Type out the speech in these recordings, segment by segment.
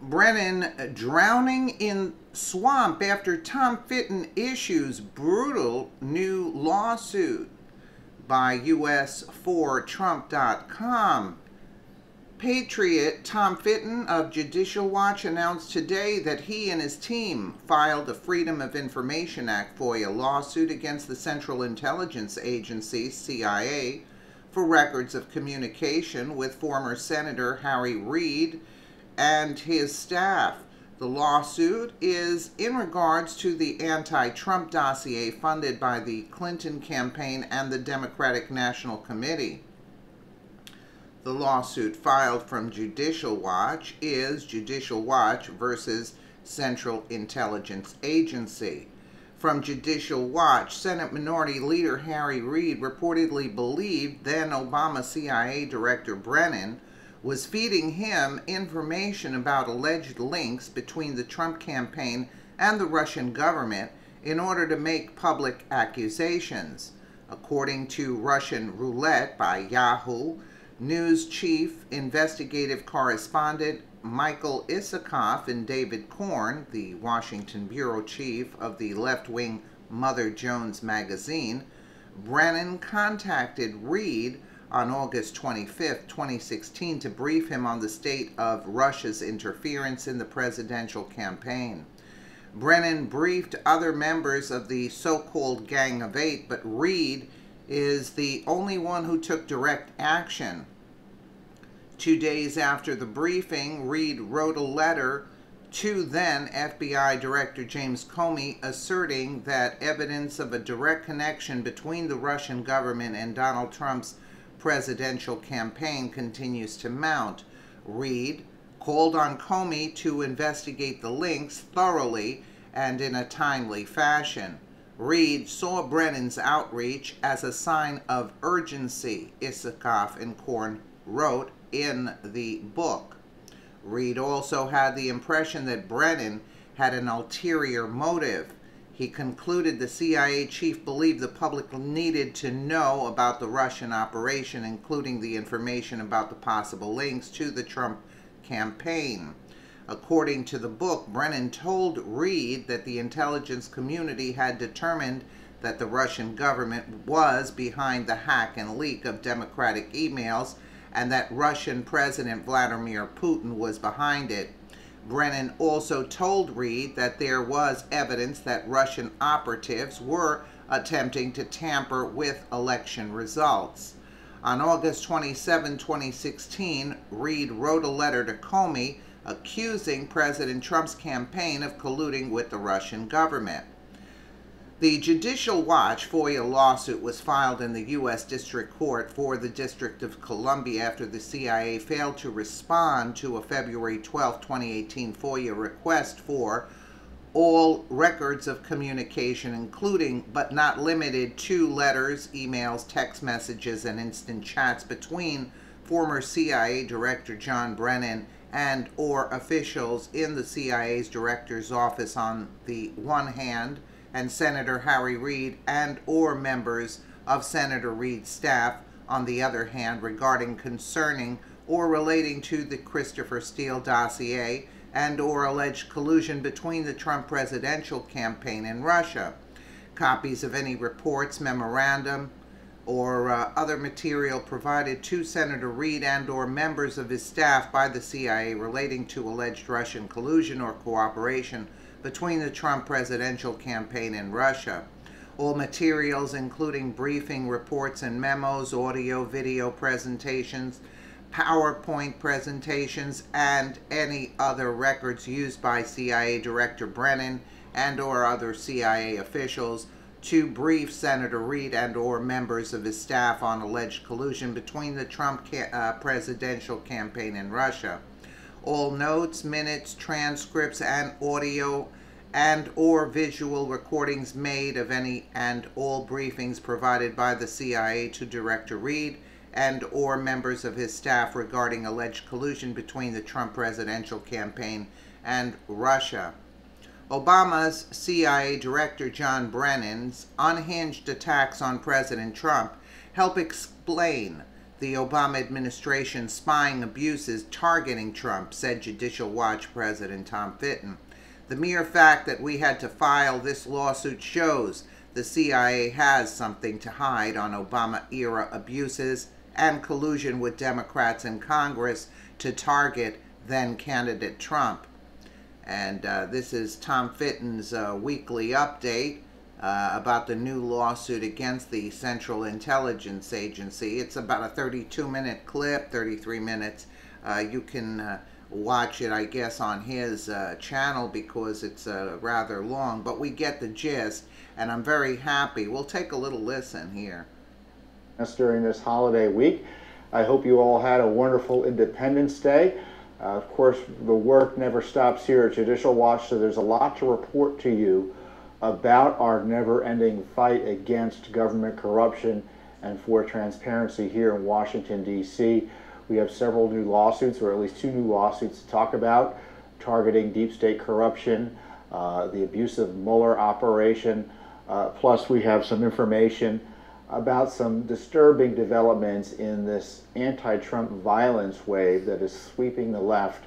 Brennan drowning in swamp after Tom Fitton issues brutal new lawsuit by US4Trump.com. Patriot Tom Fitton of Judicial Watch announced today that he and his team filed a Freedom of Information Act FOIA lawsuit against the Central Intelligence Agency, CIA, for records of communication with former Senator Harry Reid and his staff. The lawsuit is in regards to the anti-Trump dossier funded by the Clinton campaign and the Democratic National Committee. The lawsuit filed from Judicial Watch is Judicial Watch versus Central Intelligence Agency. From Judicial Watch, Senate Minority Leader Harry Reid reportedly believed then Obama CIA Director Brennan was feeding him information about alleged links between the Trump campaign and the Russian government in order to make public accusations. According to Russian Roulette by Yahoo, News Chief Investigative Correspondent Michael Isikoff and David Korn, the Washington Bureau Chief of the left-wing Mother Jones magazine, Brennan contacted Reid on August 25, 2016 to brief him on the state of Russia's interference in the presidential campaign. Brennan briefed other members of the so-called Gang of Eight, but Reid is the only one who took direct action. 2 days after the briefing, Reid wrote a letter to then FBI Director James Comey asserting that evidence of a direct connection between the Russian government and Donald Trump's presidential campaign continues to mount. Reid called on Comey to investigate the links thoroughly and in a timely fashion. Reid saw Brennan's outreach as a sign of urgency, Isikoff and Korn wrote in the book. Reid also had the impression that Brennan had an ulterior motive. He concluded the CIA chief believed the public needed to know about the Russian operation, including the information about the possible links to the Trump campaign. According to the book, Brennan told Reid that the intelligence community had determined that the Russian government was behind the hack and leak of Democratic emails and that Russian President Vladimir Putin was behind it. Brennan also told Reid that there was evidence that Russian operatives were attempting to tamper with election results. On August 27, 2016, Reid wrote a letter to Comey accusing President Trump's campaign of colluding with the Russian government. The Judicial Watch FOIA lawsuit was filed in the U.S. District Court for the District of Columbia after the CIA failed to respond to a February 12, 2018 FOIA request for all records of communication, including but not limited to letters, emails, text messages, and instant chats between former CIA Director John Brennan and or officials in the CIA's director's office on the one hand, and Senator Harry Reid and or members of Senator Reid's staff on the other hand regarding concerning or relating to the Christopher Steele dossier and or alleged collusion between the Trump presidential campaign and Russia. Copies of any reports, memorandum, or other material provided to Senator Reid and or members of his staff by the CIA relating to alleged Russian collusion or cooperation between the Trump presidential campaign and Russia. All materials, including briefing reports and memos, audio, video presentations, PowerPoint presentations, and any other records used by CIA Director Brennan and or other CIA officials to brief Senator Reid and or members of his staff on alleged collusion between the Trump presidential campaign and Russia. All notes, minutes, transcripts, and audio and or visual recordings made of any and all briefings provided by the CIA to Director Reid and or members of his staff regarding alleged collusion between the Trump presidential campaign and Russia. Obama's CIA Director John Brennan's unhinged attacks on President Trump help explain the Obama administration spying abuses targeting Trump, said Judicial Watch President Tom Fitton. The mere fact that we had to file this lawsuit shows the CIA has something to hide on Obama-era abuses and collusion with Democrats in Congress to target then-candidate Trump. And this is Tom Fitton's weekly update about the new lawsuit against the Central Intelligence Agency. It's about a 32-minute clip, 33 minutes. You can watch it, I guess, on his channel because it's rather long, but we get the gist, and I'm very happy. We'll take a little listen here. During this holiday week, I hope you all had a wonderful Independence Day. Of course, the work never stops here at Judicial Watch, so there's a lot to report to you about our never-ending fight against government corruption and for transparency here in Washington, D.C. We have several new lawsuits, or at least 2 new lawsuits to talk about, targeting deep state corruption, the abusive Mueller operation, plus we have some information about some disturbing developments in this anti-Trump violence wave that is sweeping the left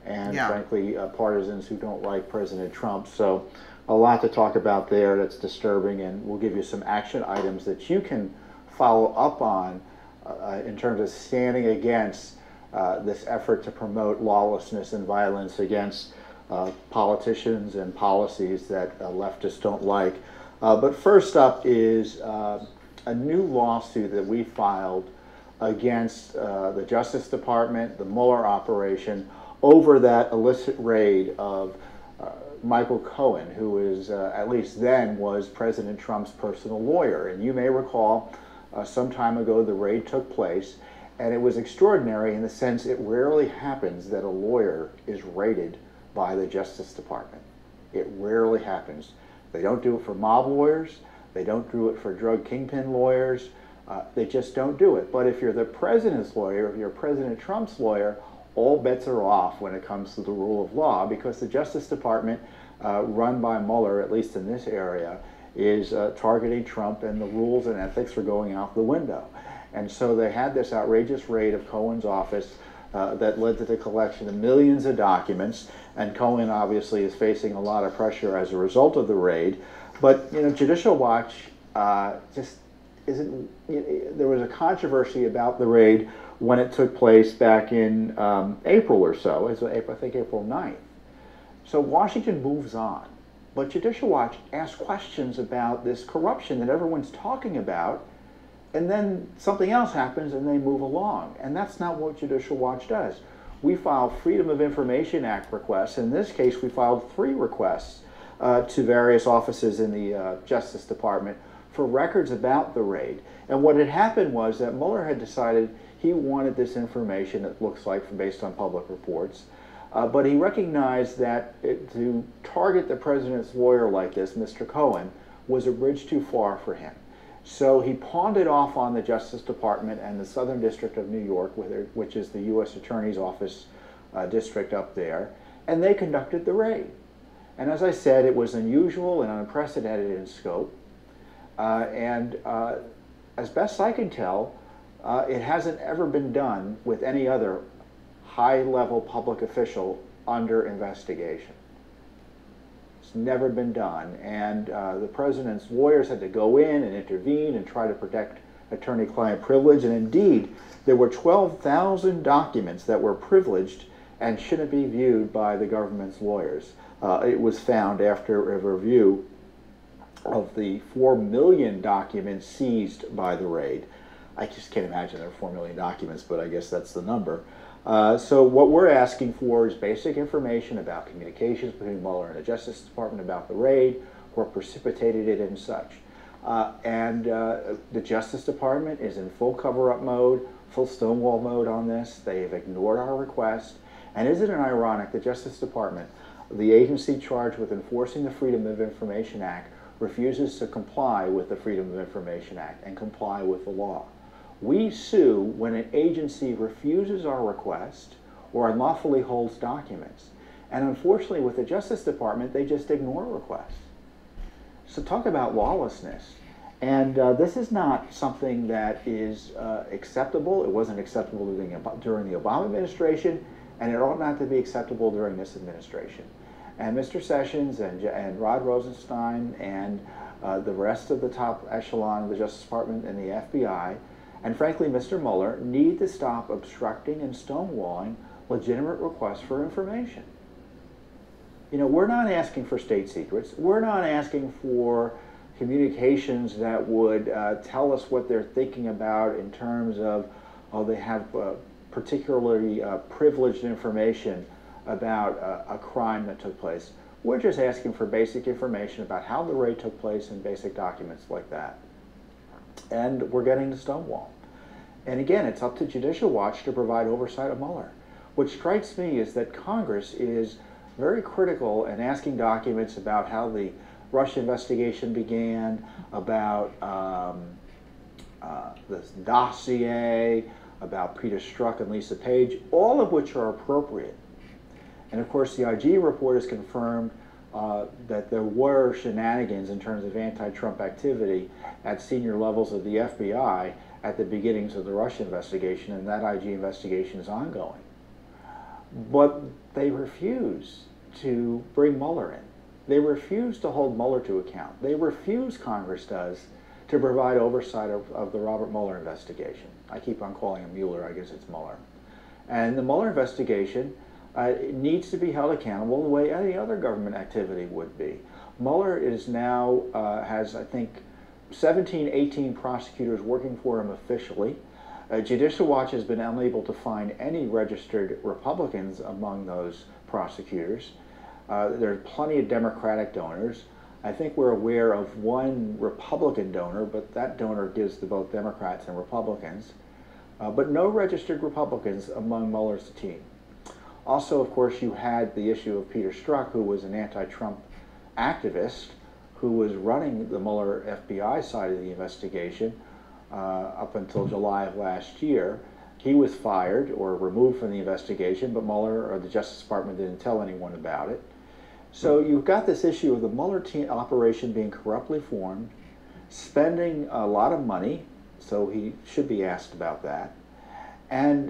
and, frankly, partisans who don't like President Trump. So a lot to talk about there that's disturbing, and we'll give you some action items that you can follow up on in terms of standing against this effort to promote lawlessness and violence against politicians and policies that leftists don't like. But first up is a new lawsuit that we filed against the Justice Department, the Mueller operation, over that illicit raid of Michael Cohen, who is, at least then, was President Trump's personal lawyer. And you may recall some time ago the raid took place, and it was extraordinary in the sense it rarely happens that a lawyer is raided by the Justice Department. It rarely happens. They don't do it for mob lawyers. They don't do it for drug kingpin lawyers. They just don't do it. But if you're the president's lawyer, if you're President Trump's lawyer, all bets are off when it comes to the rule of law, because the Justice Department, run by Mueller, at least in this area, is targeting Trump, and the rules and ethics are going out the window. And so they had this outrageous raid of Cohen's office that led to the collection of millions of documents, and Cohen obviously is facing a lot of pressure as a result of the raid. But, you know, Judicial Watch just isn't, there was a controversy about the raid when it took place back in April or so, I think April 9th. So Washington moves on, but Judicial Watch asks questions about this corruption that everyone's talking about, and then something else happens and they move along. And that's not what Judicial Watch does. We file Freedom of Information Act requests. In this case, we filed 3 requests to various offices in the Justice Department for records about the raid. And what had happened was that Mueller had decided he wanted this information, it looks like, based on public reports, but he recognized that to target the president's lawyer like this, Mr. Cohen, was a bridge too far for him. So he pawned it off on the Justice Department and the Southern District of New York, which is the U.S. Attorney's Office district up there, and they conducted the raid. And as I said, it was unusual and unprecedented in scope, and as best I can tell, it hasn't ever been done with any other high-level public official under investigation. It's never been done, and the president's lawyers had to go in and intervene and try to protect attorney-client privilege, and indeed, there were 12,000 documents that were privileged and shouldn't be viewed by the government's lawyers. It was found after a review of the 4 million documents seized by the raid. I just can't imagine there are 4 million documents, but I guess that's the number. So what we're asking for is basic information about communications between Mueller and the Justice Department about the raid, what precipitated it and such. The Justice Department is in full cover-up mode, full Stonewall mode on this. They have ignored our request. And isn't it ironic, the Justice Department, the agency charged with enforcing the Freedom of Information Act, refuses to comply with the Freedom of Information Act and comply with the law. We sue when an agency refuses our request or unlawfully holds documents. And unfortunately, with the Justice Department, they just ignore requests. So talk about lawlessness. And this is not something that is acceptable. It wasn't acceptable during the Obama administration, and it ought not to be acceptable during this administration. And Mr. Sessions and Rod Rosenstein and the rest of the top echelon of the Justice Department and the FBI, and frankly Mr. Mueller, need to stop obstructing and stonewalling legitimate requests for information. You know, we're not asking for state secrets. We're not asking for communications that would tell us what they're thinking about in terms of, oh, they have particularly privileged information about a crime that took place. We're just asking for basic information about how the raid took place and basic documents like that. And we're getting to stonewall. And again, it's up to Judicial Watch to provide oversight of Mueller. What strikes me is that Congress is very critical in asking documents about how the Russia investigation began, about this dossier, about Peter Strzok and Lisa Page, all of which are appropriate. And of course, the IG report has confirmed that there were shenanigans in terms of anti-Trump activity at senior levels of the FBI at the beginnings of the Russia investigation, and that IG investigation is ongoing. But they refuse to bring Mueller in. They refuse to hold Mueller to account. They refuse, Congress does, to provide oversight of the Robert Mueller investigation. I keep on calling him Mueller, I guess it's Mueller. And the Mueller investigation needs to be held accountable the way any other government activity would be. Mueller is now, has I think 17, 18 prosecutors working for him officially. Judicial Watch has been unable to find any registered Republicans among those prosecutors. There's plenty of Democratic donors. I think we're aware of one Republican donor, but that donor gives to both Democrats and Republicans. But no registered Republicans among Mueller's team. Also, of course, you had the issue of Peter Strzok, who was an anti-Trump activist who was running the Mueller FBI side of the investigation up until July of last year. He was fired or removed from the investigation, but Mueller or the Justice Department didn't tell anyone about it. So you've got this issue of the Mueller operation being corruptly formed, spending a lot of money, so he should be asked about that, and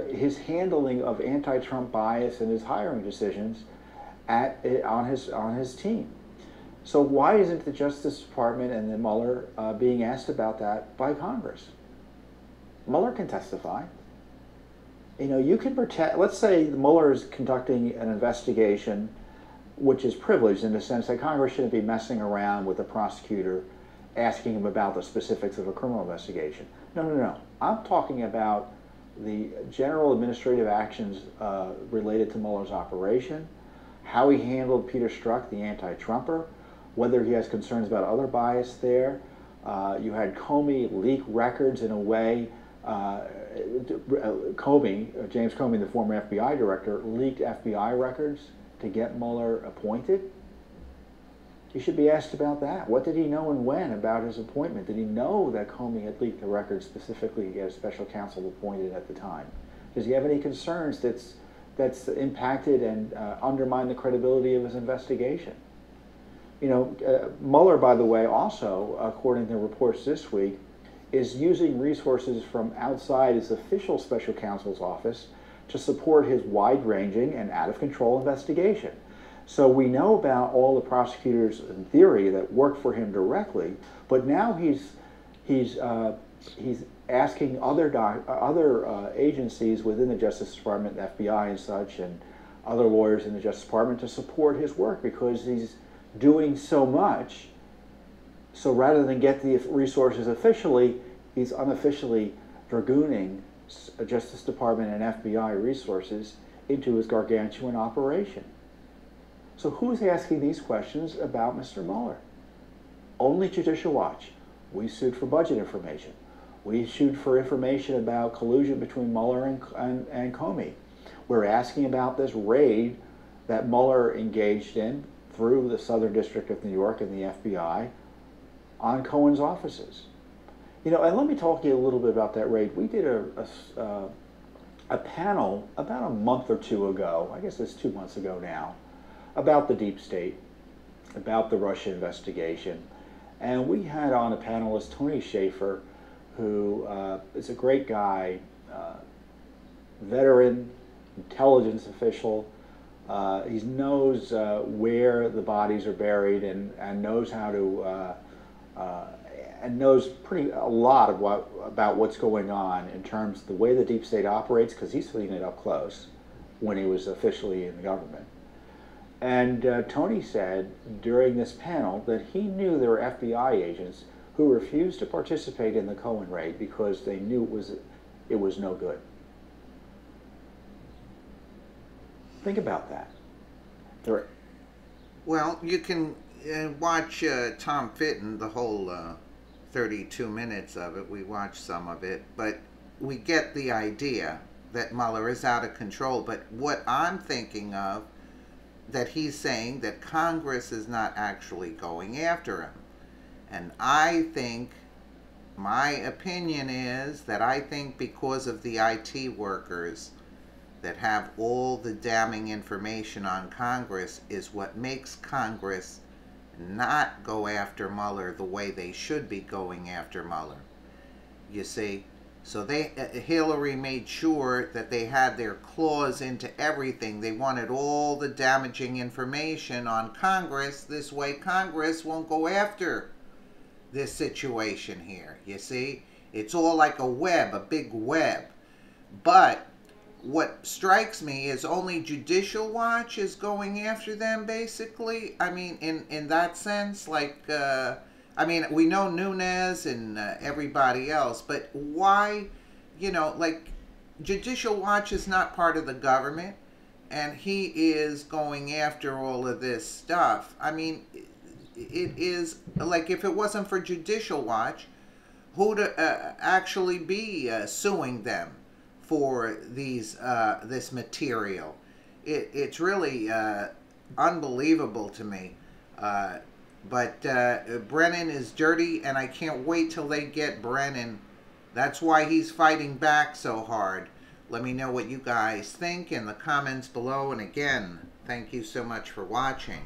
his handling of anti-Trump bias and his hiring decisions on his team. So why isn't the Justice Department and the Mueller being asked about that by Congress? Mueller can testify. You know, you can pretend, let's say Mueller is conducting an investigation which is privileged in the sense that Congress shouldn't be messing around with the prosecutor asking him about the specifics of a criminal investigation. No, no, no. I'm talking about the general administrative actions related to Mueller's operation, how he handled Peter Strzok, the anti-Trumper, whether he has concerns about other bias there. You had Comey leak records in a way. James Comey, the former FBI director, leaked FBI records to get Mueller appointed. He should be asked about that. What did he know and when about his appointment? Did he know that Comey had leaked the records specifically to get a special counsel appointed at the time? Does he have any concerns that's impacted and undermined the credibility of his investigation? You know, Mueller, by the way, also, according to reports this week, is using resources from outside his official special counsel's office to support his wide-ranging and out-of-control investigation. So we know about all the prosecutors in theory that work for him directly, but now he's asking other agencies within the Justice Department, the FBI and such, and other lawyers in the Justice Department to support his work because he's doing so much. So rather than get the resources officially, he's unofficially dragooning Justice Department and FBI resources into his gargantuan operation. So who's asking these questions about Mr. Mueller? Only Judicial Watch. We sued for budget information. We sued for information about collusion between Mueller and Comey. We're asking about this raid that Mueller engaged in through the Southern District of New York and the FBI on Cohen's offices. You know, and let me talk to you a little bit about that raid. We did a panel about a month or two ago, I guess it's 2 months ago now, about the deep state, about the Russia investigation. And we had on a panelist, Tony Schaefer, who is a great guy, veteran, intelligence official. He knows where the bodies are buried and knows how to and knows a lot of about what's going on in terms of the way the deep state operates, because he's seen it up close when he was officially in the government. And Tony said during this panel that he knew there were FBI agents who refused to participate in the Cohen raid because they knew it was no good. Think about that. Well, you can watch Tom Fitton, the whole 32 minutes of it. We watched some of it, but we get the idea that Mueller is out of control. But what I'm thinking of, that he's saying that Congress is not actually going after him. And I think, my opinion is that I think because of the IT workers that have all the damning information on Congress is what makes Congress not go after Mueller the way they should be going after Mueller. You see? So Hillary made sure that they had their claws into everything. They wanted all the damaging information on Congress. This way Congress won't go after this situation here. You see? It's all like a web, a big web. But what strikes me is only Judicial Watch is going after them, basically. I mean, in that sense, like... I mean, we know Nunes and everybody else, but why, you know, like, Judicial Watch is not part of the government, and he is going after all of this stuff. I mean, it is, like, if it wasn't for Judicial Watch, who'd actually be suing them for this material? It's really unbelievable to me. But Brennan is dirty, and I can't wait till they get Brennan. That's why he's fighting back so hard. Let me know what you guys think in the comments below. And again, thank you so much for watching.